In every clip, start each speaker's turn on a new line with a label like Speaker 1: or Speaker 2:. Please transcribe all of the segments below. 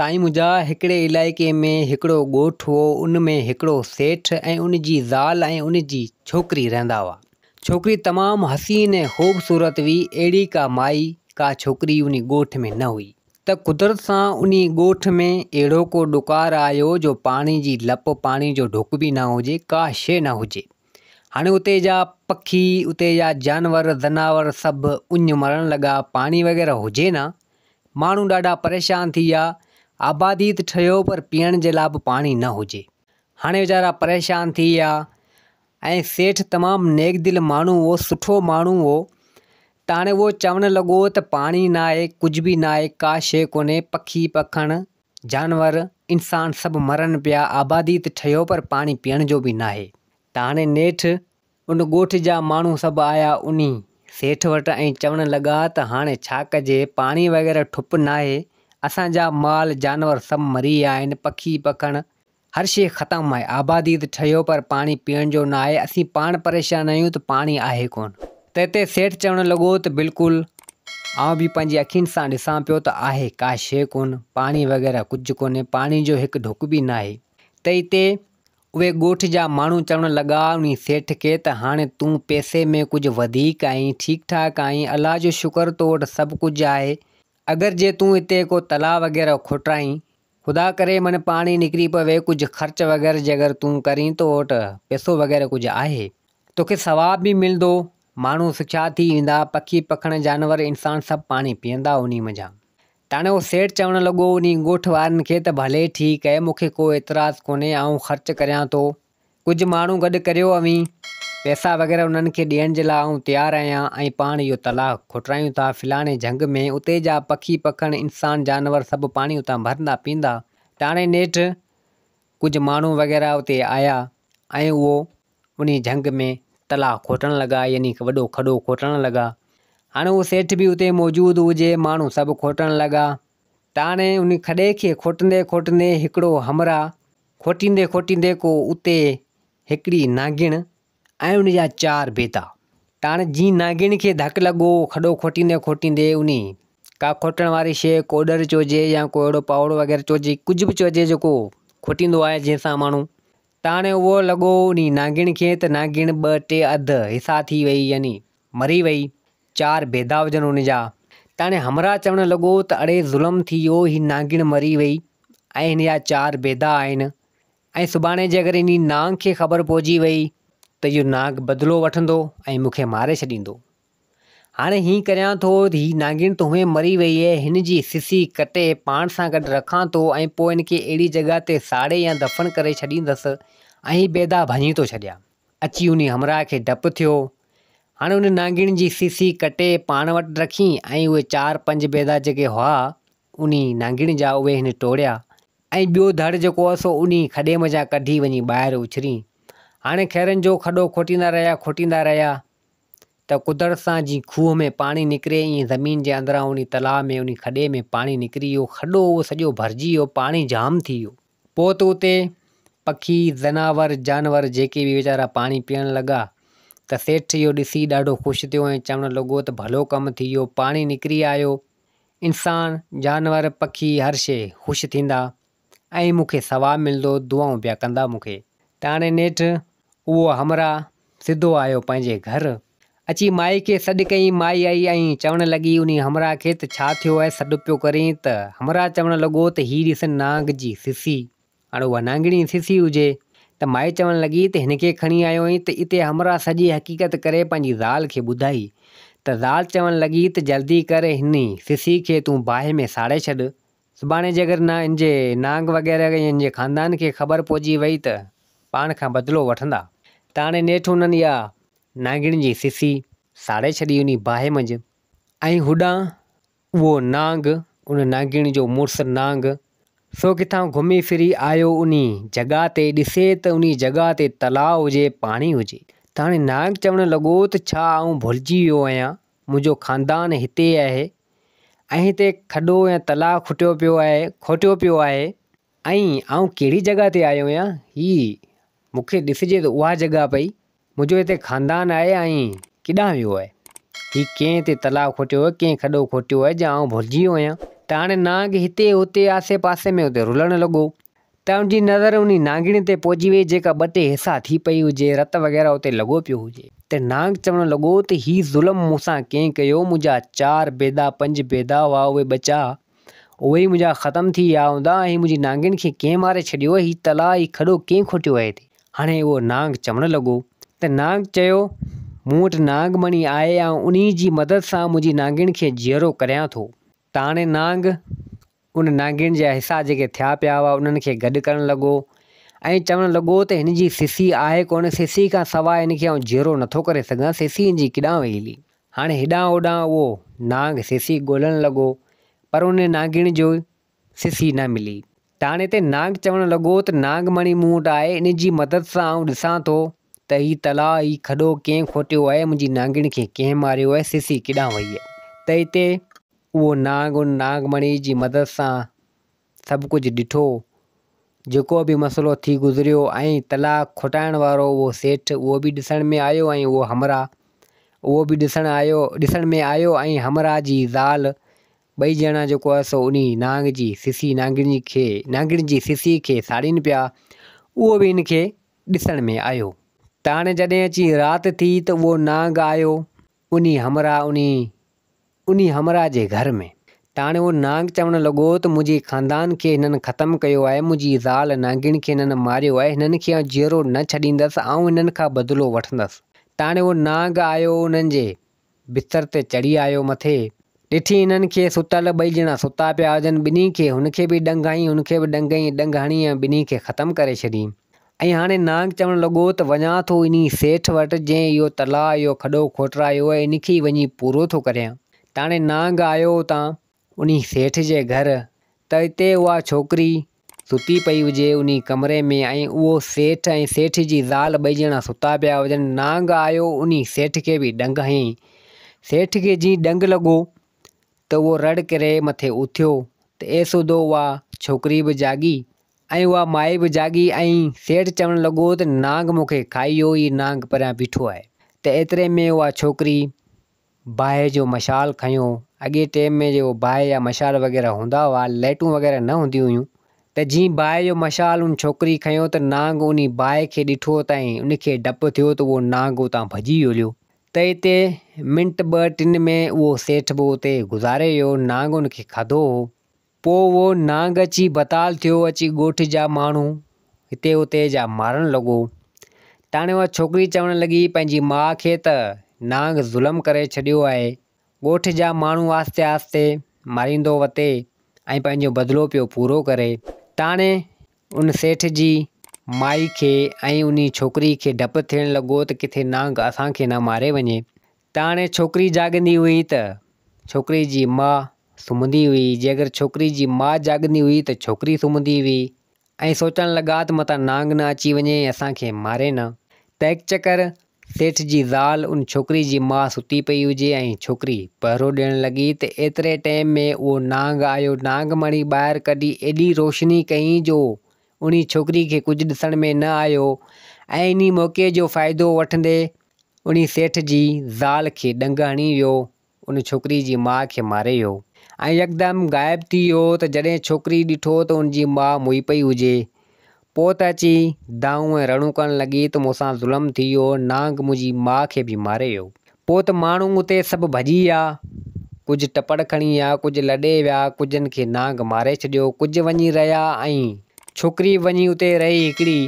Speaker 1: साईं मुंहिंजा हिकिड़े इलाइक़े में हिकिड़ो ॻोठु हो। उन में हिकिड़ो सेठ ऐं उन जी ज़ाल ऐं उन जी छोकिरी रहंदा हुआ। छोकिरी तमामु हसीन ऐं ख़ूबसूरत हुई। अहिड़ी का माई का छोकिरी उन ॻोठ में न हुई। त कुदरत सां उन ॻोठ में अहिड़ो को ॾुकारु आयो जो पाणी जी लप, पाणी जो ढुक बि न हुजे, का शइ न हुजे। हाणे उते जा पखी, उते जा जानवर ज़नावर सभु उञ मरण लॻा। पाणी वग़ैरह हुजे न, माण्हू ॾाढा परेशान थी विया। आबादी त ठहियो पर पीअण जे लाइ बि पाणी न हुजे। हाणे वीचारा परेशान थी विया। ऐं सेठ तमामु नेक दिलि माण्हू हो, सुठो माण्हू हो। त हाणे उहो चवणु लॻो त पाणी न आहे, कुझु बि न आहे, का शइ कोन्हे। पखी पखण, जानवर, इंसान सभु मरनि पिया। आबादी त ठहियो पर पाणी पीअण जो बि न आहे। त हाणे नेठि उन ॻोठ जा माण्हू सभु आया उन सेठ वटि ऐं चवणु लॻा त हाणे छा कजे, पाणी वग़ैरह ठुप न आहे, असांजा माल जानवर सभु मरी विया आहिनि, पखी पखण हर शइ ख़तमु आहे। आबादी त ठहियो पर पाणी पीअण जो न आहे। असीं पाण परेशान आहियूं त पाणी आहे कोन। त हिते सेठ चवणु लॻो त बिल्कुलु आउं बि पंहिंजी अखियुनि सां ॾिसां पियो त आहे का शइ कोन, पाणी वग़ैरह कुझु कोन्हे, पाणी जो हिकु ढुक बि न आहे। त हिते उहे ॻोठ जा माण्हू चवणु लॻा उन सेठ खे त हाणे तूं पैसे में कुझु वधीक आहीं, ठीकु ठाकु आहीं, अलाह जो शुक्र तो वटि सभु कुझु आहे। अगरि जे तूं हिते को तलाउ वग़ैरह खोटाईं, ख़ुदा करे मन पाणी निकिरी पवे, कुझु ख़र्च वग़ैरह जे अगरि तूं करीं तो वटि पैसो वग़ैरह कुझु आहे, तोखे सवाब बि मिलंदो। माण्हू सिखिया थी वेंदा, पखी पखण जानवर इंसान सभु पाणी पीअंदा उन मज़ा। त हाणे उहो सेठ चवणु लॻो उन ॻोठ वारनि खे त भले ठीकु आहे, मूंखे को एतिराज़ु कोन्हे, आउं ख़र्चु करियां थो। कुझु माण्हू गॾु करियो अवी, पैसा वग़ैरह उन्हनि खे ॾियण जे लाइ आउं तयारु आहियां। ऐं पाण इहो तलाउ खोटायूं था फिलाणे झंग में। उते जा पखी पखण इंसान जानवर सभु पाणी उतां भरंदा पीअंदा। त हाणे नेठि कुझु माण्हू वग़ैरह उते आया ऐं उहो उन झंग में तलाउ खोटणु लॻा, यानी वॾो खॾो खोटणु लॻा। हाणे उहो सेठ बि उते मौजूदु हुजे, माण्हू सभु खोटणु लॻा। त हाणे उन खॾे खे खोटंदे खोटंदे हिकिड़ो हमरा खोटींदे खोटींदे को उते हिकिड़ी नागिण ऐं उन जा 4 बेदा। त हाणे जीअं नागिण खे धकु लॻो खॾो खोटींदे खोटींदे, उन का खोटण वारी शइ कोडर चइजे या को अहिड़ो पावड़ो वग़ैरह चइजे, कुझु बि चइजे जेको खोटींदो आहे जंहिंसां माण्हू। त हाणे उहो लॻो उन नागिण खे, त नागिण 2-3 अधु हिसा थी वई, यानी मरी वई। 4 बेदा हुजनि उन जा। त हाणे हमरा चवणु लॻो त अड़े ज़ुल्म थी वियो, ही नागिण मरी वई ऐं हिन जा 4 बेदा आहिनि। ऐं सुभाणे जे अगरि इन नांग खे ख़बर पइजी वई त इहो नाग बदिलो वठंदो ऐं मूंखे मारे छॾींदो। हाणे हीअं करियां थो, हीअ नागिण त हुए मरी वई आहे, हिन जी सिसी कटे पाण सां गॾु रखां थो ऐं पोइ हिन खे अहिड़ी जॻह ते साड़े या दफ़न करे छॾींदसि ऐं हीअ बेदा भञी थो छॾियां। अची उन हमरा खे डपु थियो। हाणे उन नागिण जी सिसी कटे पाण वटि रखी ऐं उहे 4-5 बेदा जेके हुआ उन नागिण जा, उहे हिन टोड़िया ऐं ॿियो धड़ जेको आहे सो उन खॾे मज़ा कढी वञी ॿाहिरि उछरी। हाणे खैरनि जो खॾो खोटींदा रहिया त कुदरत सां जीअं खूह में पाणी निकिरे, ईअं ज़मीन जे अंदरां उन तलाउ में उन खॾे में पाणी निकिरी वियो। खॾो उहो सॼो भरिजी वियो, पाणी जाम थी वियो। पोइ त उते पखी ज़नावर जानवर जेके बि वीचारा पाणी पीअण लॻा। त सेठ इहो ॾिसी ॾाढो ख़ुशि थियो ऐं चवणु लॻो त भलो कमु थी वियो, पाणी निकिरी आयो, इंसान जानवर पखी हर शइ ख़ुशि थींदा ऐं मूंखे सवाबु मिलंदो, दुआऊं पिया कंदा मूंखे। त हाणे नेठि उहो हमरा सिधो आयो पंहिंजे घरु। अची माई खे सॾु कई। माई आई ऐं चवणु लॻी उन हमरा खे त छा थियो आहे, सॾु पियो करीं। त हमरा चवणु लॻो त हीअ ॾिस नाग जी सिसी। हाणे उहा नागिणी सिसी हुजे। त माई चवणु लॻी त हिन खे खणी आयो आहीं। त हिते हमरा सॼी हक़ीक़त करे पंहिंजी ज़ाल खे ॿुधाई। त ज़ाल चवणु लॻी त जल्दी करे हिन सिसी खे तूं बाहि में साड़े छॾ। सुभाणे जे अगरि हिन जे नांग वग़ैरह हिन जे ख़ानदान खे ख़बर पइजी वई त पाण खां बदिलो वठंदा। त हाणे नेठि हुननि इहा नागिण जी सिसी साड़े छॾी उन बाहि मंझि। ऐं होॾां उहो नांग, उन नागिण जो मुड़ुसु नांग, सो किथां घुमी फिरी आयो उन जॻह ते, ॾिसे त उन जॻह ते तलाउ हुजे, पाणी हुजे। त हाणे नाग चवणु लॻो त छा आउं भुलिजी वियो आहियां, मुंहिंजो ख़ानदान हिते आहे ऐं हिते खॾो या तलाउ खोटियो पियो आहे ऐं आउं कहिड़ी जॻह ते आयो आहियां। मूंखे ॾिसिजे त उहा जॻह पई, मुंहिंजो हिते ख़ानदान आहे ऐं किॾां वियो आहे, कंहिं हिते तलाउ खोटियो आहे, कंहिं खॾो खोटियो आहे, जा आउं भुलिजी वियो आहियां। त हाणे नांग हिते हुते आसे पासे में हुते रुलण लॻो। त उनजी नज़र उन नांगिणी ते पहुची वई जेका 2 टे हिसा थी पई हुजे, रत वग़ैरह उते लॻो पियो हुजे। त नांग चवणु लॻो त ही ज़ुल्म मूंसां कंहिं कयो, मुंहिंजा 4 बेदा 5 बेदा हुआ उहे बचा, उहे ई मुंहिंजा ख़तमु थी विया हूंदा ऐं मुंहिंजी नांगिणी खे कंहिं मारे छॾियो, ही तला ही खॾो कंहिं खोटियो आहे हिते। हाणे उहो नांग चवणु लॻो त नांग चयो मूं वटि नागमणी आहे ऐं उन जी मदद सां मुंहिंजी नांगिणी खे जीअरो करियां थो। त हाणे नांग उन नांगिणी जा हिसा जेके थिया पिया हुआ उन्हनि खे गॾु करणु लॻो ऐं चवणु लॻो त हिन जी सिसी आहे कोन, सिसी खां सवाइ हिन खे आउं जीअरो नथो करे सघां, सिसी हिन जी किॾां वई हली। हाणे हेॾां होॾां उहो नांग सिसी ॻोल्हणु लॻो पर उन नांगिणी जो सिसी न मिली। त हाणे हिते नांग चवणु लॻो त नागमणी मूं वटि आहे, इन जी मदद सां आउं ॾिसां थो त ही तला ही खॾो कंहिं खोटियो आहे, मुंहिंजी नांगिणी खे कंहिं मारियो आहे, सिसी किॾां वई आहे। त हिते उहो नांग उन नागमणी जी मदद सां सभु कुझु ॾिठो, जेको बि मसइलो थी गुज़रियो ऐं तला खोटाइण वारो उहो सेठ उहो बि ॾिसण में आयो ऐं उहो हमरा उहो बि ॾिसण में आयो ऐं हमरा जी ज़ाल 2 ॼणा जेको आहे सो उन नांग जी सिसी नांगिणी जी सिसी खे साड़ीनि पिया, उहो बि हिन खे ॾिसण में आयो। त हाणे जॾहिं अची राति थी त उहो नांग आयो उन हमरा जे घर में। त हाणे उहो नांग चवणु लॻो त मुंहिंजे ख़ानदान खे हिननि ख़तमु कयो आहे, मुंहिंजी ज़ाल नांगिणी खे हिननि मारियो आहे, हिननि खे आउं जीअरो न छॾींदसि, ऐं हिननि खां बदिलो वठंदसि। त हाणे उहो नांग आयो उन्हनि जे बिस्तर ते चढ़ी आयो मथे, ॾिठी हिननि खे सुतल 2 ॼणा सुता पिया हुजनि, ॿिन्ही खे हुनखे बि ॾंग हणी हुनखे बि ॾंग हणी ऐं ॿिन्ही खे ख़तमु करे छॾी। ऐं हाणे नांग चवणु लॻो त वञा थो इन सेठ वटि जंहिं इहो तला इहो खॾो खोटरायो आहे, इन खे ई वञी पूरो थो करियां। त हाणे नांग आयो उतां उन सेठ जे घर, त हिते उहा छोकिरी सुती पई हुजे उन कमरे में ऐं उहो सेठ ऐं सेठ जी ज़ाल 2 ॼणा सुता पिया हुजनि। नांग आयो उन सेठ खे बि ॾंग हयईं, सेठ खे जीअं ॾंग लॻो त उहो रड़ करे मथे उथियो त एसुदो उहा छोकिरी बि जागी ऐं उहा माई बि जागी ऐं सेठ चवणु लॻो त नांग मूंखे खाई वियो, ही नांग परियां बीठो आहे। त एतिरे में उहा छोकिरी बाहि जो मशाल खयो, अॻे टाइम में जो बाहि या मशाल वग़ैरह हूंदा हुआ, लाइटूं वग़ैरह न हूंदियूं हुयूं, त जीअं बाहि जो मशाल उन छोकिरी खयो त नांग उन बाहि खे ॾिठो त उनखे डपु थियो त उहो नांग उतां भॼी हलियो। त हिते मिंट 2 3 में उहो सेठ बि उते गुज़ारे वियो, नांग उनखे खाधो हो। पोइ उहो नांग अची बताल थियो, अची ॻोठ जा माण्हू हिते हुते जा मारणु लॻो। त हाणे उहा छोकिरी चवणु लॻी पंहिंजी माउ खे त नांग ज़ुल्म करे छॾियो आहे, ॻोठ जा माण्हू आस्ते आस्ते मारींदो वते ऐं पंहिंजो बदिलो पियो पूरो करे। त हाणे उन सेठ जी माई खे ऐं उन छोकिरी खे डपु थियणु लॻो त किथे नांग असांखे न मारे वञे। त हाणे छोकिरी जाॻंदी हुई त छोकिरी जी माउ सुम्हंदी हुई, जे अगरि छोकिरी जी माउ जाॻंदी हुई त छोकिरी सुम्हंदी हुई ऐं सोचणु लॻा त मतां नांग न अची वञे असांखे मारे न। त हिकु चकर सेठ जी ज़ाल उन छोकिरी जी माउ सुती पई हुजे ऐं छोकिरी पहरो ॾियणु लॻी त एतिरे टाइम में उहो नांग आयो, नागमणी ॿाहिरि कढी एॾी रोशनी कयईं जो उन छोकिरी खे कुझु ॾिसण में न आयो ऐं इन मौक़े जो फ़ाइदो वठंदे उन सेठ जी ज़ाल खे ॾंग हणी वियो, उन छोकिरी जी माउ खे मारे वियो ऐं यकदमि ग़ाइबु थी वियो। त जॾहिं छोकिरी ॾिठो त उनजी माउ मुई पई हुजे, पोइ त अची दाऊं ऐं रड़ूं करणु लॻी त मूंसां ज़ुल्म थी वियो, नांग मुंहिंजी माउ खे बि मारे वियो। पोइ त माण्हू उते सभु भॼी विया, कुझु टपड़ खणी विया, कुझु लॾे विया, कुझनि खे नांग मारे छॾियो, कुझु वञी रहिया ऐं छोकिरी वञी उते रही हिकिड़ी,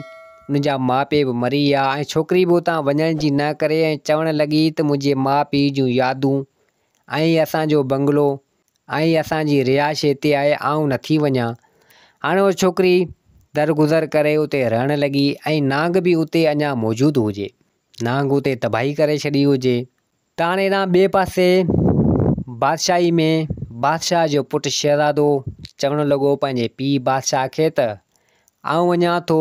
Speaker 1: उनजा माउ पीउ बि मरी विया ऐं छोकिरी बि उतां वञण जी न करे ऐं चवणु लॻी त मुंहिंजे माउ पीउ जूं यादूं ऐं असांजो बंगलो ऐं असांजी रिहाइश हिते आहे, आउं नथी वञा। हाणे उहा छोकिरी दरगुज़र करे उते रहणु लॻी ऐं नांग बि उते अञा मौजूदु हुजे, नांग उते तबाही करे छॾी हुजे। त हाणे हेॾां ॿिए पासे बादशाही में बादशाह जो पुटु शहज़ादो चवणु लॻो पंहिंजे पीउ बादशाह खे त आउं वञा थो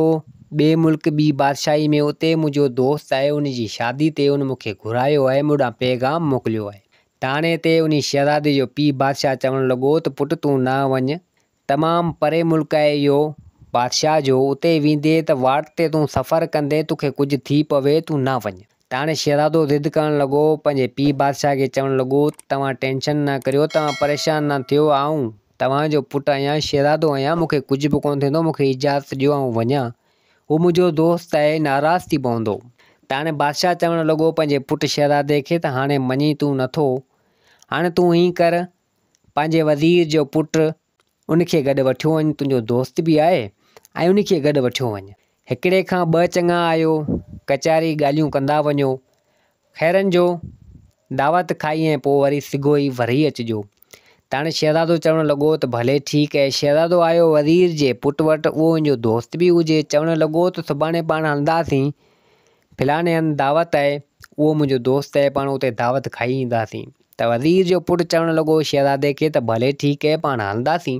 Speaker 1: ॿिए मुल्क ॿी बादशाही में, उते मुंहिंजो दोस्त आहे, उनजी शादी ते उन मूंखे घुरायो आहे, मूं ॾांहुं पैगाम मोकिलियो आहे। त हाणे हिते उन शहज़ादे जो पीउ बादशाह चवणु लॻो त पुटु तूं न वञु, तमामु परे मुल्क आहे इहो बादशाह जो, उते वेंदे त वाट ते तूं सफ़रु कंदे तोखे कुझु थी पवे, तूं न वञु। त हाणे शहज़ादो ज़िद करणु लॻो, पंहिंजे पीउ बादशाह खे चवणु लॻो तव्हां टेंशन न करियो, तव्हां परेशान न थियो, आउं तव्हांजो पुटु आहियां, शहज़ादो आहियां, मूंखे कुझु बि कोन थींदो, मूंखे इजाज़त ॾियो ऐं वञा। हू मुंहिंजो दोस्त आहे, नाराज़ थी पवंदो। त हाणे बादशाह चवणु लॻो पंहिंजे पुटु शहज़ादे खे त हाणे मञी तूं नथो, हाणे तूं हीअं कर, पंहिंजे वज़ीर जो पुटु उनखे गॾु वठियो वञु, तुंहिंजो दोस्त बि आहे ऐं उनखे गॾु वठियो वञु। हिकिड़े खां ॿ चङा आहियो, कचहरी ॻाल्हियूं कंदा वञो, ख़ैरनि जो दावत खाई ऐं पोइ वरी सिघो ई वरी अचिजो। त हाणे शहज़ादो चवणु लॻो त भले ठीकु आहे। शहज़ादो आयो वज़ीर जे पुटु वटि, उहो मुंहिंजो दोस्त बि हुजे। चवणु लॻो त सुभाणे पाण हलंदासीं, फलाणे हंधि दावत आहे, उहो मुंहिंजो दोस्त आहे, पाण उते दावत खाई ईंदासीं। त वज़ीर जो पुटु चवणु लॻो शहज़ादे खे त भले ठीकु आहे, पाण हलंदासीं।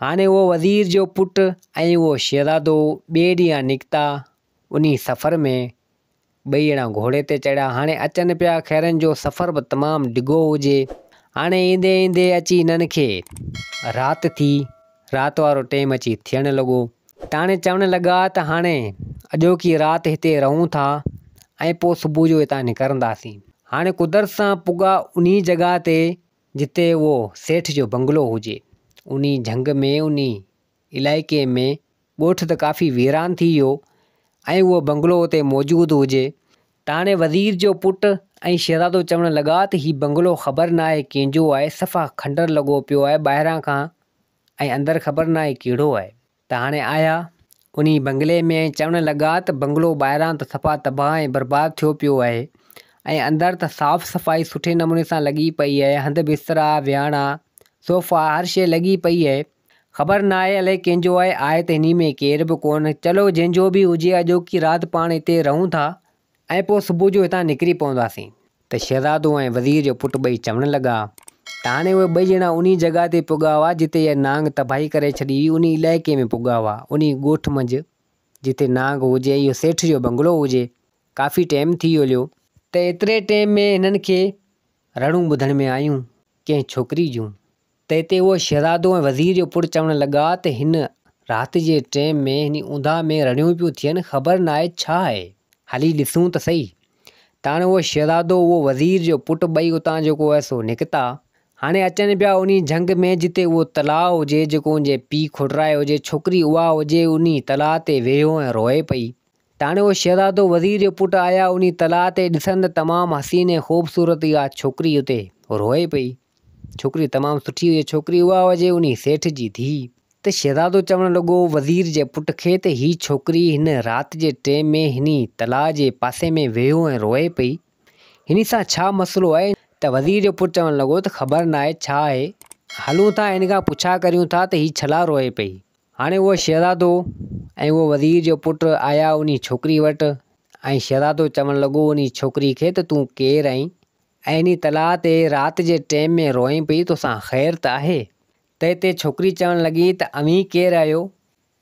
Speaker 1: हाणे उहो वज़ीर जो पुटु ऐं उहो शहज़ादो ॿिए ॾींहुं निकिता उन सफ़र में। ॿई ॼणा घोड़े ते चढ़िया। हाणे अचनि पिया, ख़ैरनि जो सफ़र बि तमामु डिघो हुजे। हाणे ईंदे ईंदे अची हिननि खे राति थी, राति वारो टाइम अची थियणु लॻो। त हाणे चवणु लॻा त हाणे अॼोकी राति हिते रहूं था ऐं पोइ सुबुह जो हितां निकिरंदासीं। हाणे कुदरत सां पुॻा उन जॻह ते जिते उहो सेठ जो बंगलो हुजे। उन झंग में, उन इलाइक़े में ॻोठ त काफ़ी वीरान थी वियो ऐं उहो बंगलो उते मौजूदु हुजे। त हाणे वज़ीर जो पुटु ऐं शहज़ादो चवणु लॻा त हीउ बंगलो ख़बर न आहे कंहिंजो आहे, सफ़ा खंडर लॻो पियो आहे ॿाहिरां खां ऐं अंदरि ख़बर न आहे कहिड़ो आहे। त हाणे आया उन बंगले में ऐं चवणु लॻा त बंगलो ॿाहिरां त सफ़ा तबाह ऐं बर्बादु थियो पियो आहे ऐं अंदरि त साफ़ु सफ़ाई सुठे नमूने सां लॻी पई आहे। हंधि बिस्तरा, विहाणा, सोफ़ा, हर शइ लॻी पई आहे। ख़बर न आहे अलाए कंहिंजो आहे त हिन में केर बि कोन। चलो जंहिंजो बि हुजे, अॼोकी राति पाण हिते रहूं था ऐं पोइ सुबुह जो हितां निकिरी पवंदासीं। त शहज़ादो ऐं वज़ीर जो पुटु ॿई चवणु लॻा। त हाणे उहे ॿई ॼणा उन जॻह ते पुॻा हुआ जिते इहा नांग तबाही करे छॾी, उन इलाइक़े में पुॻा हुआ, उन ॻोठ मंझि जिते नांग हुजे, इहो सेठ जो बंगलो हुजे। काफ़ी टाइम थी वियो। त एतिरे टाइम में हिननि खे रड़ूं ॿुधण में आयूं कंहिं छोकिरी जूं। त हिते उहो शहज़ादो ऐं वज़ीर जो पुटु चवणु लॻा त हिन राति जे टाइम में हिन ऊंधा में रड़ियूं पियूं थियनि, ख़बर न आहे छा आहे, हली ॾिसूं त सही। त हाणे उहो शहज़ादो, उहो वज़ीर जो पुटु ॿई उतां जेको आहे सो निकिता। हाणे अचनि पिया उन झंग में जिते उहो तलाउ हुजे, जेको हुनजे पीउ खुटराए हुजे, छोकिरी उहा हुजे उन तलाउ ते वेहो ऐं रोए पई। त हाणे उहो शहज़ादो वज़ीर जो पुटु आया उन तलाउ ते, ॾिसनि त तमामु हसीन ऐं ख़ूबसूरत इहा छोकिरी उते रोए पई। छोकिरी तमामु सुठी हुई। छोकिरी उहा हुजे उन सेठ जी धीउ। त शहज़ादो चवणु लॻो वज़ीर जे पुट खे त हीअ छोकिरी हिन राति जे टाइम में हिन तलाउ जे पासे में वेहो ऐं रोए पई, हिन सां छा मसइलो आहे। त वज़ीर जो पुटु चवणु लॻो त ख़बर न आहे छा आहे, हलूं था हिन खां पुछा करियूं था त हीअ छला रोए पई। हाणे उहो शहज़ादो ऐं उहो वज़ीर जो पुटु आया उन छोकिरी वटि ऐं शहज़ादो चवणु लॻो उन छोकिरी खे त तूं केरु आहीं ऐं हिन तलाउ ते राति जे टाइम में रोए पई, तोसां ख़ैरु त आहे। त हिते छोकिरी चवणु लॻी त अव्हीं केरु आहियो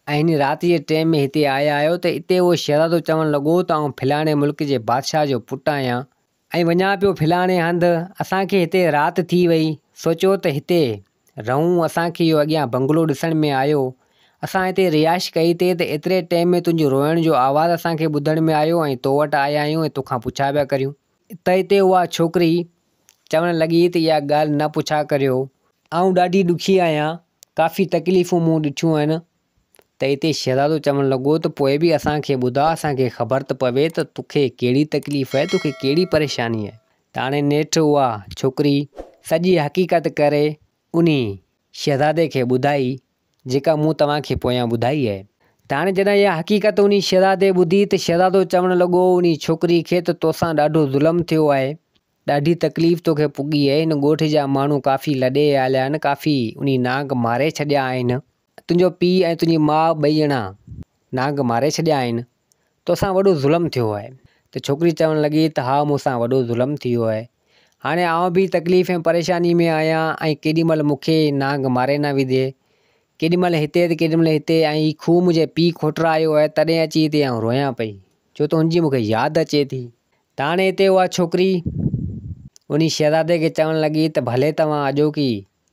Speaker 1: ऐं हिन राति जे टाइम में हिते आया आहियो। त हिते उहो शहज़ादो चवणु लॻो त आउं फलाणे मुल्क जे बादशाह जो पुटु आहियां ऐं वञा पियो फलाणे हंधि, असांखे हिते राति थी वई, सोचियो त हिते रहूं, असांखे इहो अॻियां बंगलो ॾिसण में आयो, असां हिते रिहाइश कई थिए। त एतिरे टाइम में तुंहिंजो रोइण जो आवाज़ु असांखे ॿुधण में आयो ऐं तो वटि आया आहियूं ऐं तोखां पुछा पिया करियूं। त हिते उहा छोकिरी चवणु लॻी त इहा ॻाल्हि न पुछा करियो, आउं ॾाढी ॾुखी आहियां, काफ़ी तकलीफ़ूं मूं ॾिठियूं आहिनि। त हिते शहज़ादो चवणु लॻो त पोइ बि असांखे ॿुधा, असांखे ख़बर त पवे त तोखे कहिड़ी तकलीफ़ आहे, तोखे कहिड़ी परेशानी आहे। त हाणे नेठि उहा छोकिरी सॼी हक़ीक़त करे उन शहज़ादे खे ॿुधाई जेका मूं तव्हांखे पोयां ॿुधाई आहे। त हाणे जॾहिं इहा हक़ीक़त उन शहज़ादे ॿुधी त शहज़ादो चवणु लॻो उन छोकिरी खे त तोसां ॾाढो ज़ुल्म थियो आहे, ॾाढी तकलीफ़ तोखे पुॻी आहे। हिन ॻोठ जा माण्हू काफ़ी लॾे आया आहिनि, काफ़ी उन नांग मारे छॾिया आहिनि, तुंहिंजो पीउ ऐं तुंहिंजी माउ ॿई ॼणा नांग मारे छॾिया आहिनि, तोसां वॾो ज़ुल्म थियो आहे। त छोकिरी चवणु लॻी त हा मूंसां वॾो ज़ुल्म थी वियो आहे, हाणे आउं बि तकलीफ़ ऐं परेशानी में आहियां ऐं केॾीमहिल मूंखे नांग मारे न विधे, केॾीमहिल हिते त केॾीमहिल हिते, ऐं हीउ खूह मुंहिंजे पीउ खुटरायो आहे, तॾहिं अची हिते आउं रोयां पई, छो त हुनजी मूंखे यादि अचे थी। त हाणे हिते उहा छोकिरी उन शहज़ादे खे चवणु लॻी त भले तव्हां अॼोकी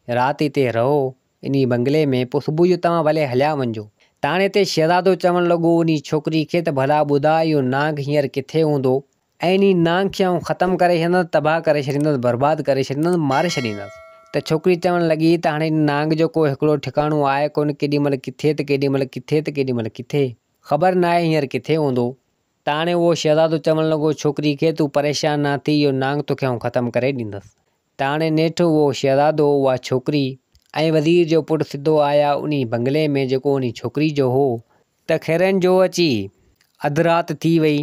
Speaker 1: राति हिते रहो इन बंगले में, पोइ सुबुह जो तव्हां भले हलिया वञिजो। त हाणे हिते शहज़ादो चवणु लॻो उन छोकिरी खे त भला ॿुधा इहो नांग हींअर किथे हूंदो ऐं इन नांग खे आउं ख़तमु करे छॾींदुसि, तबाह करे छॾींदुसि, बर्बादु करे छॾींदुसि, मारे छॾींदुसि। त छोकिरी चवणु लॻी त हाणे नांग जो को हिकिड़ो ठिकाणो आहे कोन, केॾीमहिल किथे त केॾीमहिल किथे त केॾीमहिल किथे, ख़बर न आहे हींअर किथे हूंदो। त हाणे उहो शहज़ादो चवणु लॻो छोकिरी खे, तूं परेशान न थी, इहो नांग तोखे आउं ख़तमु करे ॾींदुसि। त हाणे नेठि उहो शहज़ादो, उहा छोकिरी ऐं वज़ीर जो पुटु सिधो आया उन बंगले में जेको उन छोकिरी जो हो। त खैरनि जो अची अधु राति थी वई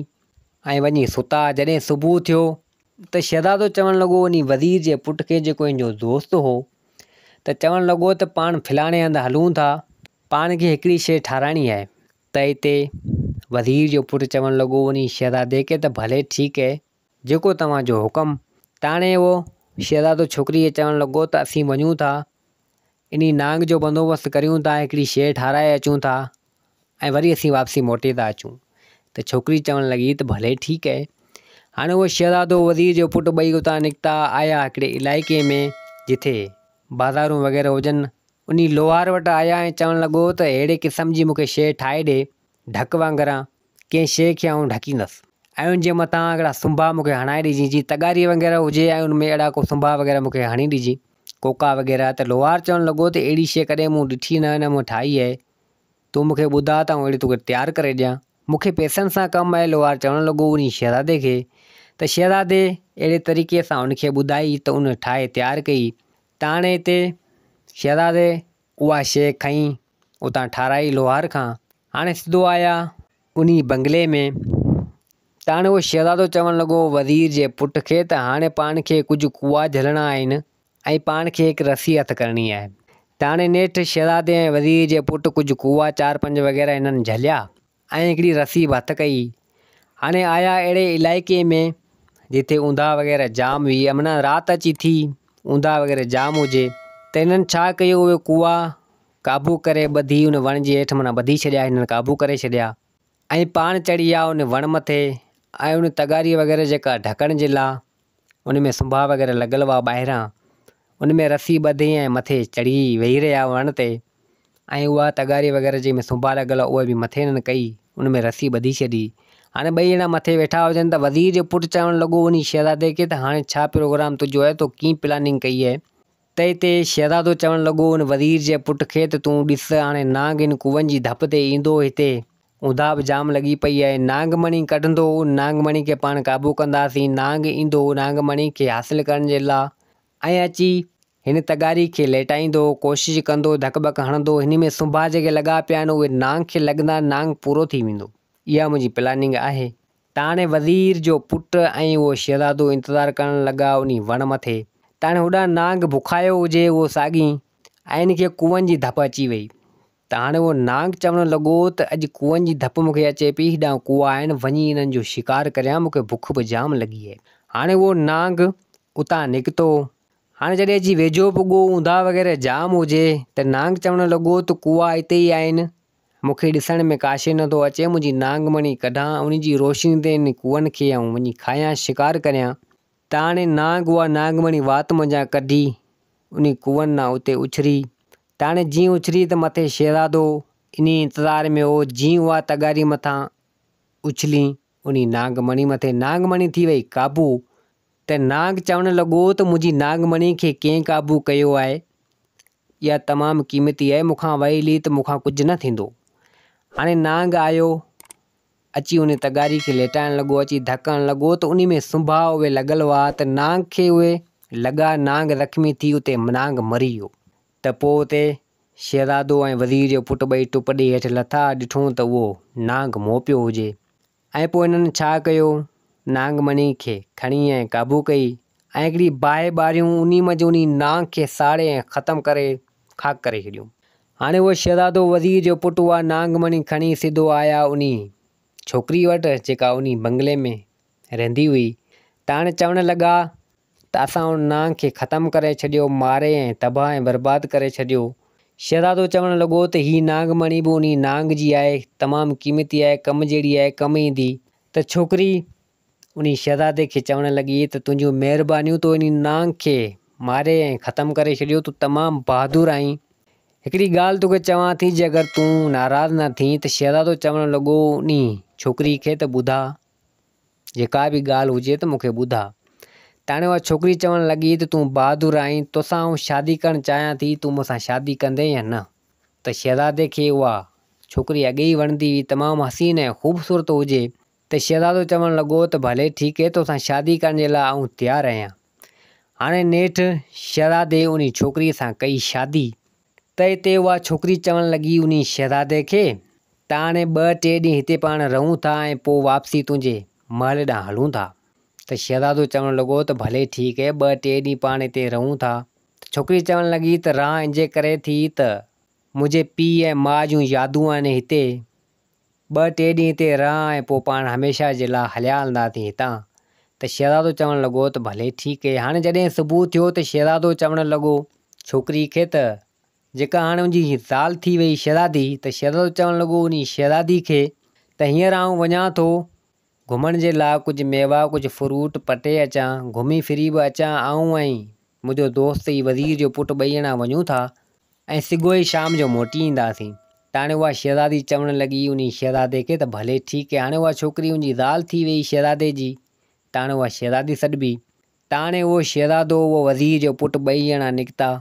Speaker 1: ऐं वञी सुता। जॾहिं सुबुह थियो त शहज़ादो चवणु लॻो उन वज़ीर जे पुट खे, जेको हिन जो दोस्त हो, त चवणु लॻो त पाण फलाणे हंधि हलूं था, पाण खे हिकिड़ी शइ ठाराइणी आहे। त हिते वज़ीर जो पुटु चवणु लॻो उन शहज़ादे खे त भले ठीकु आहे, जेको तव्हांजो हुकुम। त हाणे उहो शहज़ादो छोकिरीअ चवणु लॻो त असीं वञूं था, इन नांग जो बंदोबस्तु करियूं था, हिकिड़ी शइ ठाराए अचूं था ऐं वरी असीं वापसी मोटे था अचूं। त छोकिरी चवणु लॻी त भले ठीकु आहे। हाणे उहो शहज़ादो वज़ीर जो पुटु ॿई उतां निकिता आया हिकिड़े इलाइक़े में जिथे बाज़ारूं वग़ैरह हुजनि। उन लोहार वटि आया ऐं चवणु लॻो त अहिड़े क़िस्म जी मूंखे शइ ठाहे ॾे, ढक वांगुरु कंहिं शइ खे आउं ढकींदसि, ऐं उनजे मथां हिकिड़ा सुंभा मूंखे हणाए ॾिजी, जीअं तगारी वग़ैरह हुजे ऐं उनमें अहिड़ा को सुंभा वग़ैरह मूंखे हणी ॾिजी, कोका वग़ैरह। त लोहार चवणु लॻो त अहिड़ी शइ कॾहिं मूं ॾिठी न, न मूं ठाही आहे, तूं मूंखे ॿुधा त आउं अहिड़ी तोखे तयारु करे ॾियां, मूंखे पैसनि सां कमु आहे। लोहार चवणु लॻो उन शहज़ादे खे। त शहज़ादे अहिड़े तरीक़े सां उनखे ॿुधाई त उन ठाहे तयारु कई। त हाणे हिते शहज़ादे उहा शइ खईं, उतां ठाराई लोहार खां। हाणे सिधो आया उन बंगले में। त हाणे उहो शहज़ादो चवणु लॻो वज़ीर जे पुट खे त हाणे पाण खे कुझु कुआ झलणा आहिनि ऐं पाण खे हिकु रसी हथु करणी आहे। त हाणे नेठि शहज़ादे ऐं वज़ीर जे पुटु कुझु कुआ 4-5 वग़ैरह हिननि झलिया ऐं हिकिड़ी रसी बि हथु कई। हाणे आया अहिड़े इलाइक़े में जिथे ऊंधा वग़ैरह जाम हुई, माना राति अची थी, ऊंधा वग़ैरह जाम हुजे। त हिननि छा कयो, उहे कुआ काबू करे ॿधी उन वण जे हेठि, माना ॿधी छॾिया, हिननि काबू करे छॾिया ऐं पाण चढ़ी विया उन वण मथे। ऐं उन तगारी वग़ैरह जेका ढकण जे लाइ उन में सुंभा वग़ैरह लॻल हुआ ॿाहिरां, उन में रसी ॿधी ऐं मथे चढ़ी वेही रहिया वण ते। ऐं उहा तगारी वग़ैरह जंहिंमें सुंभा लॻल उहा बि मथे हिननि कई, उन में रसी ॿधी छॾी। हाणे ॿई ॼणा मथे वेठा हुजनि त वज़ीर जो पुटु चवणु लॻो उन शहज़ादे खे त हाणे छा प्रोग्राम तुंहिंजो आहे, तो कीअं प्लानिंग कई आहे। त हिते शहज़ादो चवणु लॻो उन वज़ीर जे पुट खे त तूं ॾिस, हाणे नांग इन कुअनि जी धप ते ईंदो, हिते ऊंधा बि जाम लॻी पई आहे, नांगमणी कढंदो, नांगमणी खे पाण काबू कंदासीं, नांग ईंदो नांगमणी खे हासिलु करण जे लाइ ऐं अची हिन तगारी खे लेटाईंदो, कोशिशि कंदो, धक ॿक हणंदो, हिन में सुंभा जेके लॻा पिया आहिनि उहे नांग खे लॻंदा, नांग पूरो थी वेंदो। इहा मुंहिंजी प्लानिंग आहे। त हाणे वज़ीर जो पुटु ऐं उहो शहज़ादो इंतज़ारु करणु लॻा उन वण मथे। त हाणे होॾां नांग बुखायो हुजे उहो साॻी ऐं इनखे कुअनि जी धप अची वई। त हाणे उहो नांग चवणु लॻो त अॼु कुअनि जी धप मूंखे अचे पई, हेॾां कुआ आहिनि, वञी हिननि जो शिकार करियां, मूंखे बुख बि जाम लॻी आहे। हाणे उहो नांग उतां निकितो। हाणे जॾहिं अची वेझो पुॻो, ऊंधा वग़ैरह जाम हुजे, त नांग चवणु लॻो त कुआ हिते ई आहिनि, मूंखे ॾिसण में काशे नथो अचे, मुंहिंजी नांगमणी कढां, उनजी रोशनी ते इन कुअनि खे ऐं वञी खायां, शिकार करियां। त हाणे नांग उहा नांगमणी वात मंझां कढी उन कुअनि मां उते उछरी। त हाणे जीअं उछरी त मथे शहज़ादो इन इंतज़ार में हो, जीअं उहा तगारी मथां उछली उन नांगमणी मथे, नांगमणी थी वई काबू। त नांग चवणु लॻो त मुंहिंजी नांगमणी खे कंहिं काबू कयो आहे, इहा तमामु क़ीमती आहे, मूंखां वही त मूंखां कुझु न थींदो। हाणे नांग आयो, अची उन तगारी खे लेटाइणु लॻो, अची धकणु लॻो त उन में सुंभा उहे लॻल हुआ, त नांग खे उहे लॻा, नांग ज़ख़्मी थी उते नांग मरी वियो। त पोइ उते शहज़ादो ऐं वज़ीर जो पुटु ॿई टुप ॾेई हेठि लथा, ॾिठो त उहो नांग मोह पियो हुजे। ऐं पोइ हिननि छा कयो, नांगमणी खे खणी ऐं काबू कई ऐं हिकिड़ी बाहि ॿारियूं, उन मंझि उन नांग खे साड़े ऐं ख़तमु करे खाक करे छॾियूं। हाणे उहो शहज़ादो वज़ीर जो पुटु उहा नांगमणी खणी सिधो आया उन छोकिरी वटि जेका उन बंगले में रहंदी हुई। त हाणे चवणु लॻा त असां उन नांग खे ख़तमु करे छॾियो, मारे ऐं तबाह ऐं बर्बादु करे छॾियो। शहज़ादो चवणु लॻो त हीअ नांगमणी बि उन नांग जी आहे, तमामु क़ीमती आहे, कमु जहिड़ी आहे, कमु ईंदी। त छोकिरी उन शहज़ादे खे चवणु लॻी त तुंहिंजियूं महिरबानियूं, तो इन नांग खे मारे ऐं ख़तमु करे छॾियो, तूं तमामु बहादुर आहीं। हिकिड़ी ॻाल्हि तोखे चवां थी, जे अगरि तूं नाराज़ न थी। त शहज़ादो चवणु लॻो उन छोकिरी खे त ॿुधा, जेका बि ॻाल्हि हुजे त मूंखे ॿुधा। त ताणे उहा छोकिरी चवणु लॻी त तूं बहादुर आहीं, तोसां आउं शादी करणु चाहियां थी, तूं मूंसां शादी कंदे या न। त शहज़ादे खे उहा छोकिरी अॻे ई वणंदी हुई, तमामु हसीन ऐं ख़ूबसूरत हुजे। त शहज़ादो चवणु लॻो त भले ठीकु आहे, तोसां शादी करण जे लाइ आउं तयारु आहियां। हाणे नेठि शहज़ादे उन छोकिरीअ सां कई शादी। त हिते उहा छोकिरी चवणु लॻी उन शहज़ादे खे त हाणे 2-3 ॾींहं हिते पाण रहूं था ऐं पोइ वापसी तुंहिंजे महल ॾांहुं हलूं था। त शहज़ादो चवणु लॻो त भले ठीकु आहे, 2-3 ॾींहं पाण हिते रहूं था। छोकिरी चवणु लॻी त रहां इन जे करे थी त मुंहिंजे पीउ ऐं माउ जूं यादूं आहिनि हिते, 2-3 ॾींहं हिते रहां ऐं पोइ पाण हमेशह जे लाइ हलिया हलंदासीं हितां। त शहज़ादो चवणु लॻो त भले ठीकु आहे। हाणे जॾहिं सुबुह थियो त शहज़ादो चवणु लॻो छोकिरी खे त जेका हाणे मुंहिंजी ज़ाल थी वई शहज़ादी, त शहज़ादो चवणु लॻो उन शहज़ादी खे त हींअर आउं वञा थो घुमण जे लाइ, कुझु मेवा कुझु फ्रूट पटे अचां, घुमी फिरी बि अचां। आऊं ऐं मुंहिंजो दोस्त ई वज़ीर जो पुटु 2 ॼणा वञूं था ऐं सिगो ई शाम जो मोटी ईंदासीं। त हाणे उहा शहज़ादी चवणु लॻी उन शहज़ादे खे त भले ठीकु आहे। हाणे उहा छोकिरी मुंहिंजी ज़ाल थी वई शहज़ादे जी, त हाणे उहा शहज़ादी सॾिबी। त हाणे उहो शहज़ादो उहो वज़ीर जो पुटु 2 ॼणा निकिता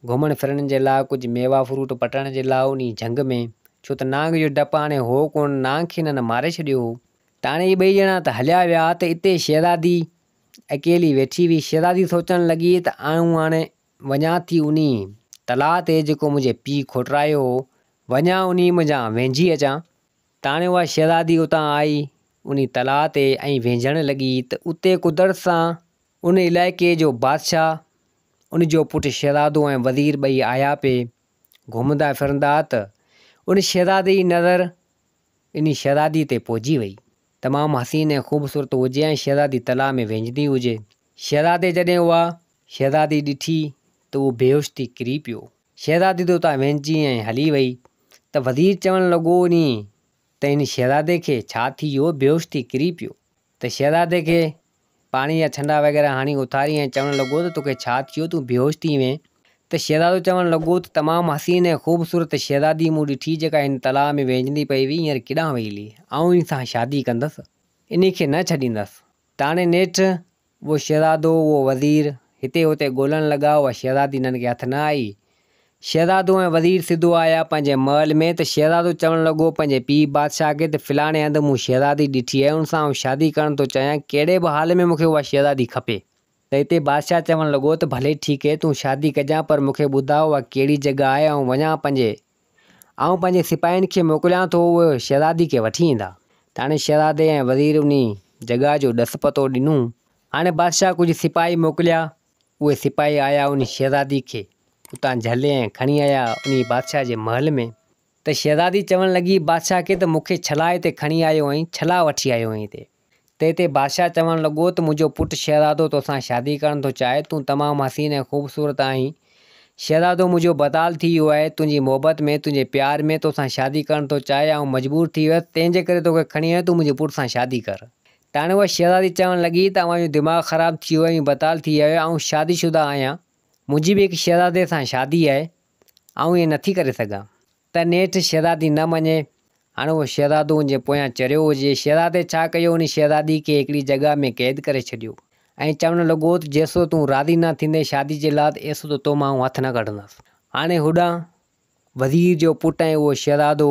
Speaker 1: घुमण फिरण जे लाइ, कुझु मेवा फ्रूट पटण जे लाइ उन झंग में, छो त नांग जो डपु हाणे हो कोन, नांग खे हिननि मारे छॾियो हो। त हाणे इहे 2 ॼणा त हलिया विया। त हिते शहज़ादी अकेली वेठी हुई। शहज़ादी सोचणु लॻी त आऊं हाणे वञा थी उन तलाउ ते जेको मुंहिंजे पीउ खोटरायो हो, वञा उन मुंहिंजा वेंझी अचां। त हाणे उहा शहज़ादी उतां आई उन तलाउ ते ऐं वेंझणु लॻी। त उते कुदरत सां उन इलाइक़े जो बादशाह, उन जो पुटु शहज़ादो ऐं वज़ीर 2 आया पिए घुमंदा फिरंदा। त उन शहज़ादे जी नज़र इन शहज़ादी ते पहुची वई। तमामु हसीन ऐं ख़ूबसूरत हुजे ऐं शहज़ादी तलाउ में वेंझंदी हुजे। शहज़ादे जॾहिं उहा शहज़ादी ॾिठी त उहो बेहोश थी किरी पियो। शहज़ादी त उतां वेंझी ऐं हली वई। त वज़ीर चवणु लॻो त इन शहज़ादे खे छा थी वियो, बेहोश थी किरी पियो। त शहज़ादे खे पाणी जा छंडा वग़ैरह हणी उथारी ऐं चवणु लॻो त तोखे छा थियो, तूं बेहोश थी वएं। त शहज़ादो चवणु लॻो त तमामु हसीन ऐं ख़ूबसूरत शहज़ादी मूं ॾिठी जेका हिन तलाउ में वेंझंदी पई हुई, हींअर किॾां वई हली। आऊं इन सां शादी कंदसि, इन खे न छॾींदसि। त हाणे नेठि उहो शहज़ादो उहो वज़ीर हिते हुते ॻोल्हणु लॻा, उहा शहज़ादी हिननि खे हथु न आई। शहज़ादो ऐं वज़ीर सिधो आया पंहिंजे महल में। त शहज़ादो चवणु लॻो पंहिंजे पीउ बादशाह खे त फलाणे हंधि मूं शहज़ादी ॾिठी आहे, उन सां आउं शादी करणु थो चाहियां, कहिड़े बि हाल में मूंखे उहा शहज़ादी खपे। त हिते बादशाह चवणु लॻो त भले ठीकु आहे, तूं शादी कजां, पर मूंखे ॿुधायो उहा कहिड़ी जॻह आहे, ऐं वञा पंहिंजे सिपाहियुनि खे मोकिलियां थो, उहे शहज़ादी खे वठी ईंदा। त हाणे शहज़ादे ऐं वज़ीर उन जॻह जो ॾस पतो ॾिनो। हाणे बादशाह कुझु सिपाही मोकिलिया, उहे सिपाही आया उन शहज़ादी खे उतां झले ऐं खणी आया उन बादशाह जे महल में। त शहज़ादी चवणु लॻी बादशाह खे त मूंखे छला हिते खणी आयो आहीं, छला वठी आयो आहीं हिते। त हिते बादशाह चवणु लॻो त मुंहिंजो पुटु शहज़ादो तोसां शादी करणु थो चाहे, तूं तमामु हसीन ऐं ख़ूबसूरत आहीं। शहज़ादो मुंहिंजो बताल थी वियो आहे, तुंहिंजी मोहबत में, तुंहिंजे प्यार में तोसां शादी करणु थो चाहे, ऐं मजबूर थी वियुसि, तंहिंजे करे तोखे खणी आयो, तूं मुंहिंजे पुट सां शादी कर। त हाणे उहा शहज़ादी चवणु लॻी त तव्हांजो दिमाग़ु ख़राबु थी वियो आहे, बताल थी वियो आहे, ऐं शादीशुदा आहियां, मुंहिंजी बि हिकु शहज़ादे सां शादी आहे, ऐं इहे नथी करे सघां। त नेठि शहज़ादी न मञे। हाणे उहो शहज़ादो उनजे पोयां चरियो हुजे। शहज़ादे छा कयो, उन शहज़ादी खे हिकिड़ी जॻह में क़ैद करे छॾियो ऐं चवणु लॻो त जेसो तूं राज़ी न थींदे शादी जे लाइ, त एसो त तो मां हथु न कढंदसि। हाणे होॾां वज़ीर जो पुटु ऐं उहो शहज़ादो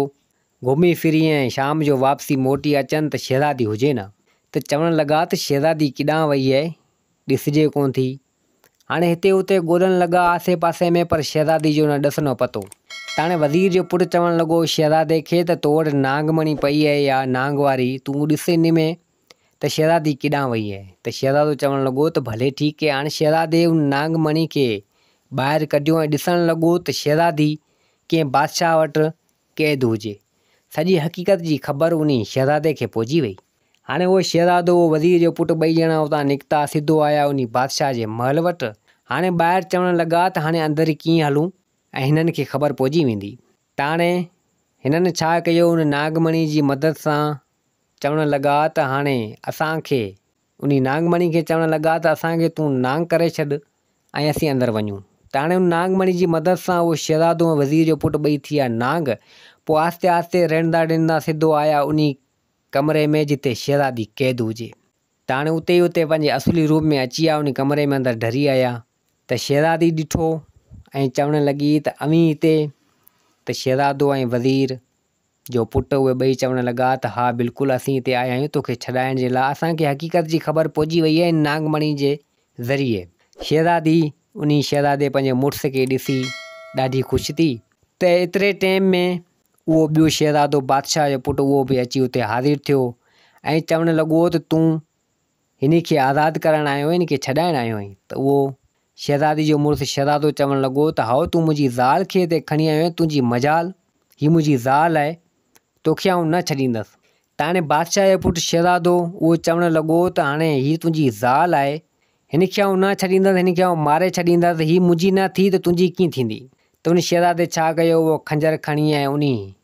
Speaker 1: घुमी फिरी ऐं शाम जो वापसी मोटी अचनि त शहज़ादी हुजे न। त चवणु लॻा त शहज़ादी किॾां वई आहे, ॾिसिजे कोन थी। हाणे हिते हुते ॻोल्हणु लॻा आसे पासे में, पर शहज़ादी जो न ॾिसणो पतो। त हाणे वज़ीर जो पुटु चवणु लॻो शहज़ादे खे त तो वटि नांगमणी पई आहे या नांग वारी, तूं ॾिस इन में त शहज़ादी किॾां वई आहे। त शहज़ादो चवणु लॻो त भले ठीकु आहे। हाणे शहज़ादे उन नांगमणी खे ॿाहिरि कढियो ऐं ॾिसणु लॻो त शहज़ादी कंहिं बादशाह वटि क़ैद हुजे। सॼी हक़ीक़त जी ख़बर उन शहज़ादे खे पहुची वई। हाणे उहो शहज़ादो वज़ीर जो पुटु 2 ॼणा उतां निकिता, सिधो आया उन बादशाह जे महल वटि। हाणे ॿाहिरि चवणु लॻा त हाणे अंदरि कीअं हलूं ऐं हिननि खे ख़बर पहुची वेंदी। त हाणे हिननि छा कयो, उन नागमणी जी मदद सां चवणु लॻा त हाणे असांखे, उन नागमणी खे चवणु लॻा त असांखे तूं नांग करे छॾ ऐं असीं अंदरि वञूं। त हाणे उन नागमणी जी मदद सां उहो शहज़ादो ऐं वज़ीर जो पुटु 2 थी विया नांग। पोइ आहिस्ते आहिस्ते रिणंदा रिणंदा सिधो आया उन कमरे में जिते शहज़ादी क़ैद हुजे। त हाणे उते ई उते पंहिंजे असुली रूप में अची विया, उन कमरे में अंदरि ढरी आया। त शहज़ादी ॾिठो ऐं चवणु लॻी त अवी हिते। त शहज़ादो ऐं वज़ीर जो पुटु उहे ॿई चवणु लॻा त हा बिल्कुलु असीं हिते आया आहियूं तोखे छॾाइण जे लाइ। असांखे हक़ीक़त जी ख़बर पहुची वई आहे नागमणी जे ज़रिए। शहज़ादी उन शहज़ादे पंहिंजे मुड़ुस खे ॾिसी ॾाढी ख़ुशि थी। त एतिरे टाइम में उहो ॿियो शहज़ादो बादशाह जो पुटु उहो बि अची उते हाज़िर थियो ऐं चवणु लॻो त तूं हिन खे आज़ादु करणु आयो आहीं, हिन खे छॾाइणु आयो आहीं। त उहो शहज़ादी जो मुड़ुसु शहज़ादो चवणु लॻो त हाओ तूं मुंहिंजी ज़ाल खे हिते खणी आयो आहीं, तुंहिंजी मजाल, हीअ मुंहिंजी ज़ाल आहे, तोखे आउं न छॾींदसि। त हाणे बादशाह जो पुटु शहज़ादो उहो चवणु लॻो त हाणे हीअ तुंहिंजी ज़ाल आहे, हिन खे आउं न छॾींदसि, हिन खे आउं मारे छॾींदसि, हीअ मुंहिंजी न थी त तुंहिंजी कीअं थींदी। त उन शहज़ादे छा कयो, उहो खंजर खणी ऐं उन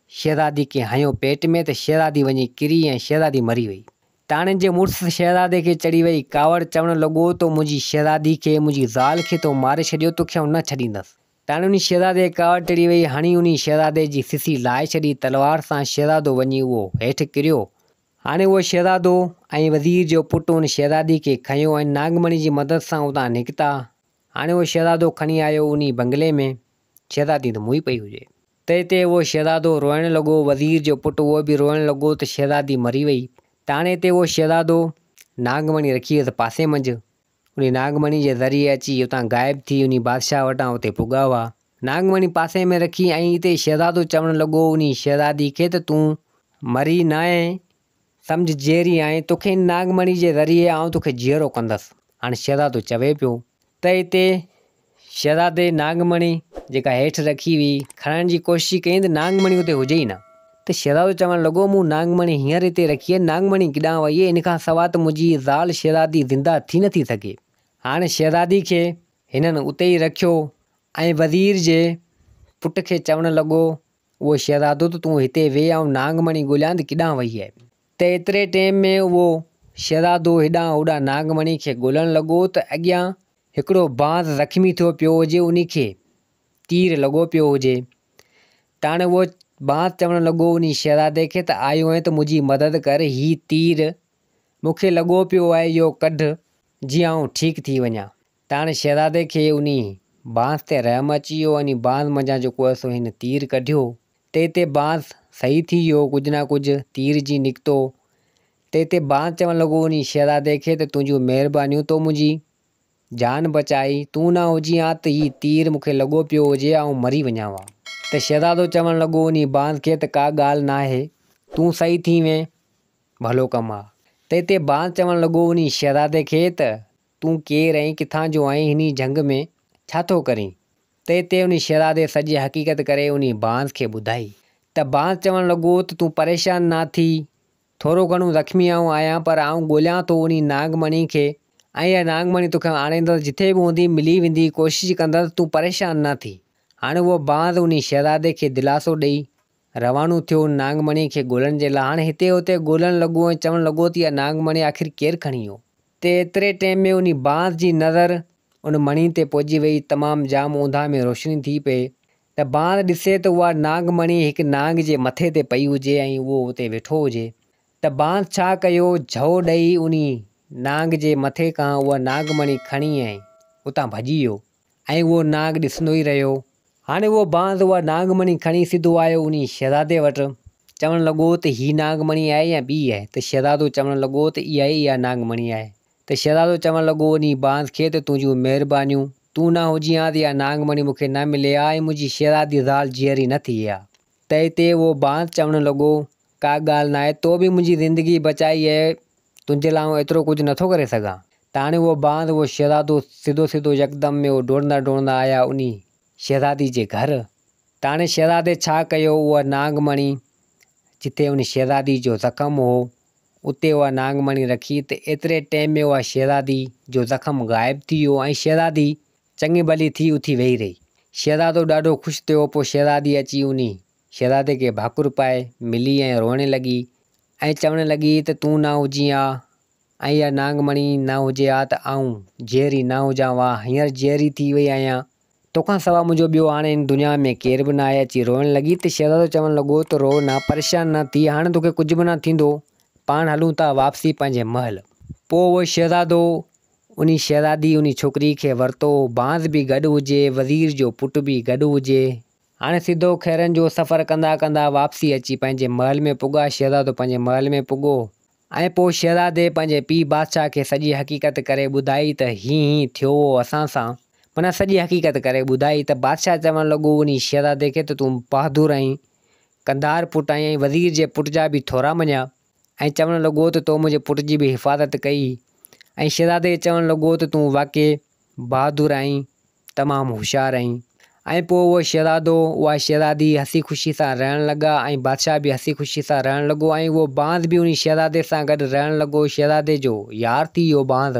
Speaker 1: शहज़ादी खे हयो पेट में। त शहज़ादी वञी किरी ऐं शहज़ादी मरी वई। त हाणे जे मुड़ुसु शहज़ादे खे चढ़ी वई कावड़, चवणु लॻो त मुंहिंजी शहज़ादी खे, मुंहिंजी ज़ाल खे तो मारे छॾियो, तोखे आउं न छॾींदसि। त हाणे उन शहज़ादे कावड़ चढ़ी वई, हणी उन शहज़ादे जी सिसी लाहे छॾी तलवार सां। शहज़ादो वञी उहो हेठि किरियो। हाणे उहो शहज़ादो ऐं वज़ीर जो पुटु उन शहज़ादी खे खयो ऐं नागमणी जी मदद सां उतां निकिता। हाणे उहो शहज़ादो खणी आयो उन बंगले में। शहज़ादी त मुई पई हुजे। त हिते उहो शहज़ादो रोइणु लॻो, वज़ीर जो पुटु उहो बि रोइणु लॻो त शहज़ादी मरी वई। त हाणे हिते उहो शहज़ादो नागमणी रखी वियसि पासे मंझि। उन नागमणी जे ज़रिए अची उतां ग़ाइबु थी उन बादशाह वटां उते पुॻा हुआ। नागमणी पासे में रखी ऐं हिते शहज़ादो चवणु लॻो उन शहज़ादी खे त तूं मरी न आहे, सम्झ जेरी आहे, तोखे नागमणी जे ज़रिए आउं तोखे जीअरो कंदसि। हाणे शहज़ादो चवे पियो। त हिते शहज़ादे नागमणी जेका हेठि रखी हुई खणण जी कोशिशि कई त नागमणी उते हुजे ई न। त शहज़ादो चवणु लॻो मूं नागमणी हींअर हिते रखी आहे, नागमणी किॾां वई आहे, इन खां सवाइ त मुंहिंजी ज़ाल शहज़ादी ज़िंदा थी नथी सघे। हाणे शहज़ादी खे हिननि उते ई रखियो ऐं वज़ीर जे पुट खे चवणु लॻो उहो शहज़ादो त तूं हिते वेह, ऐं नागमणी ॻोल्हियां त किॾां वई आहे। त एतिरे टाइम में उहो शहज़ादो हेॾां होॾां नागमणी खे ॻोल्हणु लॻो त अॻियां हिकिड़ो बांस ज़ख़्मी थियो पियो हुजे, उन खे तीर लॻो पियो हुजे। त हाणे उहो बांस चवणु लॻो उन शहज़ादे खे त आयो आहे त मुंहिंजी मदद कर, हीउ तीर मूंखे लॻो पियो आहे, इहो कढ जीअं आउं ठीकु थी वञा। त हाणे शहज़ादे खे उन बांस ते रहम अची वियो। उन बांस मंझां जेको आहे सो हिन तीर कढियो। त हिते बांस सही थी वियो, कुझु न कुझु तीर जी निकितो। त हिते बांस चवणु लॻो उन शहज़ादे खे त तुंहिंजियूं महिरबानियूं, तो मुंहिंजी जान बचाई, तूं न हुजी हा त हीउ तीर मूंखे लॻो पियो हुजे ऐं मरी वञा हा। त शहज़ादो चवणु लॻो उन बांस खे त का ॻाल्हि न आहे, तूं सही थी वएं, भलो कमु आहे। त हिते बांस चवणु लॻो उन शहज़ादे खे त तूं केरु आहीं, किथां जो आहीं, हिन जंग में छा थो करीं। त हिते उन शहज़ादे सॼी हक़ीक़त करे उन बांस खे ॿुधाई। त बांस चवणु लॻो त तूं परेशान न थी, थोरो घणो ज़ख़्मी आहियां, पर आउं ॻोल्हियां थो उन नागमणी खे, ऐं इहा नागमणी तोखे आणींदसि, जिथे बि हूंदी मिली वेंदी, कोशिशि कंदसि, तूं परेशान न थी। हाणे उहो बांस उन शहज़ादे खे दिलासो ॾेई रवानो थियो उन नागमणी खे ॻोल्हण जे लाइ। हाणे हिते हुते ॻोल्हणु लॻो ऐं चवणु लॻो त इहा नागमणी आख़िर केरु खणी वियो। त एतिरे टाइम में उन बांस जी नज़र उन मणी ते पहुची वई। तमामु जाम ऊंधा में रोशनी थी पए। त बांस ॾिसे त उहा नागमणी हिकु नाग जे मथे ते पई हुजे ऐं उहो उते वेठो हुजे। त बांस छा कयो, झो ॾेई उन नाग जे मथे खां उहा नागमणी खणी ऐं उतां भॼी वियो ऐं उहो नाग ॾिसंदो ई रहियो। हाणे उहो बांस उहा नागमणी खणी सिधो आयो उन शहज़ादे वटि। चवणु लॻो त हीअ नागमणी आहे या ॿी आहे। त शहज़ादो चवणु लॻो त इहा नागमणी आहे। त शहज़ादो चवणु लॻो उन बांस खे त तुंहिंजियूं महिरबानियूं, तूं न हुजी हा त इहा नागमणी मूंखे न मिले हा, ऐं मुंहिंजी शहज़ादी ज़ाल जीअरी न थी आहे। त हिते उहो बांस चवणु लॻो का ॻाल्हि न आहे, तो बि मुंहिंजी ज़िंदगी बचाई आहे, तुंहिंजे लाइ आउं एतिरो कुझु नथो करे सघां। त हाणे उहो बांस उहो शहज़ादो सिधो यकदमि में उहो डोड़ंदा आया उन शहज़ादी जे घर। त हाणे शहज़ादे छा कयो, उहा नागमणी जिथे उन शहज़ादी जो ज़ख़्मु हो उते उहा नागमणी रखी। त एतिरे टाइम में उहा शहज़ादी जो ज़ख़्मु ग़ाइबु थी वियो ऐं शहज़ादी चङी भली थी उथी वेही रही। शहज़ादो ॾाढो ख़ुशि थियो। पोइ शहज़ादी अची उन शहज़ादे खे भाकुर पाए मिली ऐं रोअणु लॻी ऐं चवणु लॻी त तूं न हुजी हा ऐं इहा नागमणी न हुजे हा त आउं जेरी न हुजां हा, हींअर जेरी थी वई आहियां, तोखां सवाइ मुंहिंजो ॿियो हाणे हिन दुनिया में केर बि न आहे। अची रोअणु लॻी। त शहज़ादो चवणु लॻो त रो न, परेशान न थी, हाणे तोखे कुझु बि न थींदो, पाण हलूं था वापसी पंहिंजे महल। पोइ उहो शहज़ादो उन शहज़ादी उन छोकिरी खे वरितो, बांस बि गॾु हुजे, वज़ीर जो पुटु बि गॾु हुजे। हाणे सिधो खैरनि जो सफ़र कंदा कंदा वापसी अची पंहिंजे महल में पुॻा। शहज़ादो पंहिंजे महल में पुॻो ऐं पोइ शहज़ादे पंहिंजे पीउ बादशाह खे सॼी हक़ीक़त करे ॿुधाई त हीअं थियो हो असां सां। माना सॼी हक़ीक़त करे ॿुधाई त बादशाह चवणु लॻो उन शहज़ादे खे त तूं बहादुर आहीं, कंधार पुटु आहीं, वज़ीर जे पुट जा बि थोरा मञिया ऐं चवणु लॻो त तो मुंहिंजे पुट जी बि हिफ़ाज़त कई। ऐं शहज़ादे चवणु लॻो त तूं वाक़ई बहादुर आहीं, तमामु होशियारु आहीं। ऐं पोइ उहो शहज़ादो उहा शहज़ादी हसी ख़ुशी सां रहणु लॻा ऐं बादशाह बि हसी ख़ुशी सां रहणु लॻो ऐं उहो बांस बि उन शहज़ादे सां गॾु रहणु लॻो, शहज़ादे जो यार थी वियो बांस।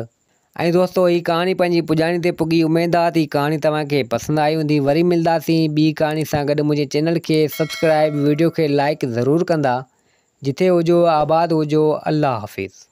Speaker 1: ऐं दोस्तो, हीअ कहाणी पंहिंजी पुॼाणी ते पुॻी। उमेदु आहे त हीअ कहाणी तव्हांखे पसंदि आई हूंदी। वरी मिलंदासीं ॿी कहाणी सां गॾु। मुंहिंजे चैनल खे सब्सक्राइब, वीडियो खे लाइक ज़रूरु कंदा। जिथे हुजो आबाद हुजो। अल्लाह हाफ़िज़।